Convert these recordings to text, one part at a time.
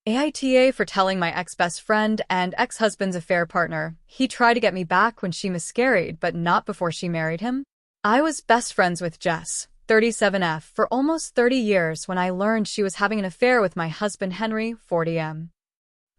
AITA for telling my ex-best friend and ex-husband's affair partner he tried to get me back when she miscarried, but not before she married him. I was best friends with Jess, 37F, for almost 30 years when I learned she was having an affair with my husband Henry, 40M.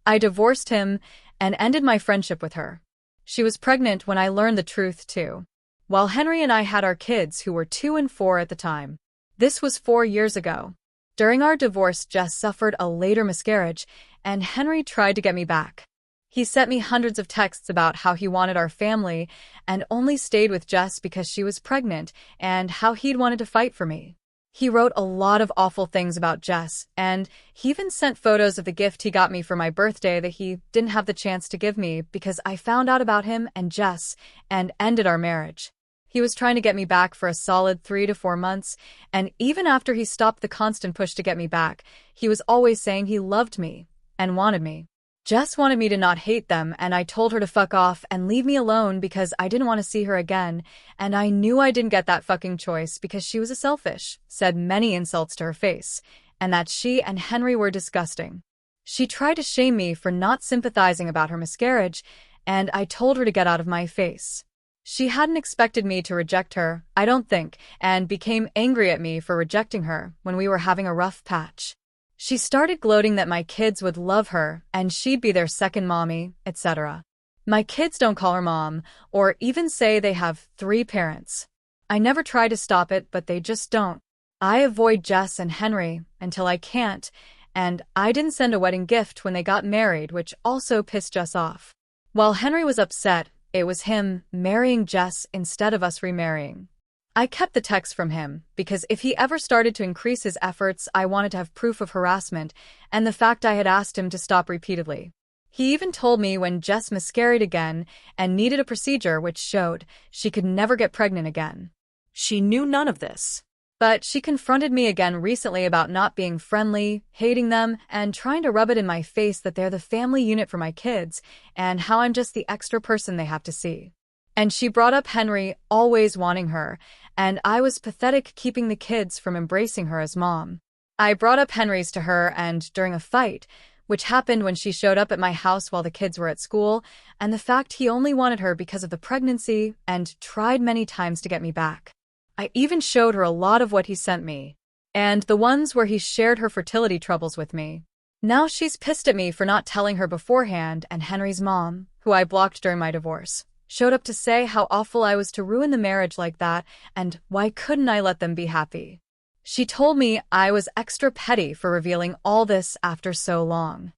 I divorced him and ended my friendship with her. She was pregnant when I learned the truth too. While Henry and I had our kids who were 2 and 4 at the time. This was 4 years ago. During our divorce, Jess suffered a later miscarriage, and Henry tried to get me back. He sent me hundreds of texts about how he wanted our family and only stayed with Jess because she was pregnant, and how he'd wanted to fight for me. He wrote a lot of awful things about Jess, and he even sent photos of the gift he got me for my birthday that he didn't have the chance to give me because I found out about him and Jess and ended our marriage. He was trying to get me back for a solid 3 to 4 months, and even after he stopped the constant push to get me back, he was always saying he loved me and wanted me. Jess wanted me to not hate them, and I told her to fuck off and leave me alone because I didn't want to see her again, and I knew I didn't get that fucking choice because she was a selfish, said many insults to her face, and that she and Henry were disgusting. She tried to shame me for not sympathizing about her miscarriage, and I told her to get out of my face. She hadn't expected me to reject her, I don't think, and became angry at me for rejecting her when we were having a rough patch. She started gloating that my kids would love her and she'd be their second mommy, etc. My kids don't call her mom, or even say they have 3 parents. I never try to stop it, but they just don't. I avoid Jess and Henry until I can't, and I didn't send a wedding gift when they got married, which also pissed Jess off. While Henry was upset, it was him marrying Jess instead of us remarrying. I kept the text from him because if he ever started to increase his efforts, I wanted to have proof of harassment and the fact I had asked him to stop repeatedly. He even told me when Jess miscarried again and needed a procedure which showed she could never get pregnant again. She knew none of this. But she confronted me again recently about not being friendly, hating them, and trying to rub it in my face that they're the family unit for my kids and how I'm just the extra person they have to see. And she brought up Henry always wanting her, and I was pathetic keeping the kids from embracing her as mom. I brought up Henry's to her and during a fight, which happened when she showed up at my house while the kids were at school, and the fact he only wanted her because of the pregnancy and tried many times to get me back. I even showed her a lot of what he sent me, and the ones where he shared her fertility troubles with me. Now she's pissed at me for not telling her beforehand, and Henry's mom, who I blocked during my divorce, showed up to say how awful I was to ruin the marriage like that, and why couldn't I let them be happy. She told me I was extra petty for revealing all this after so long.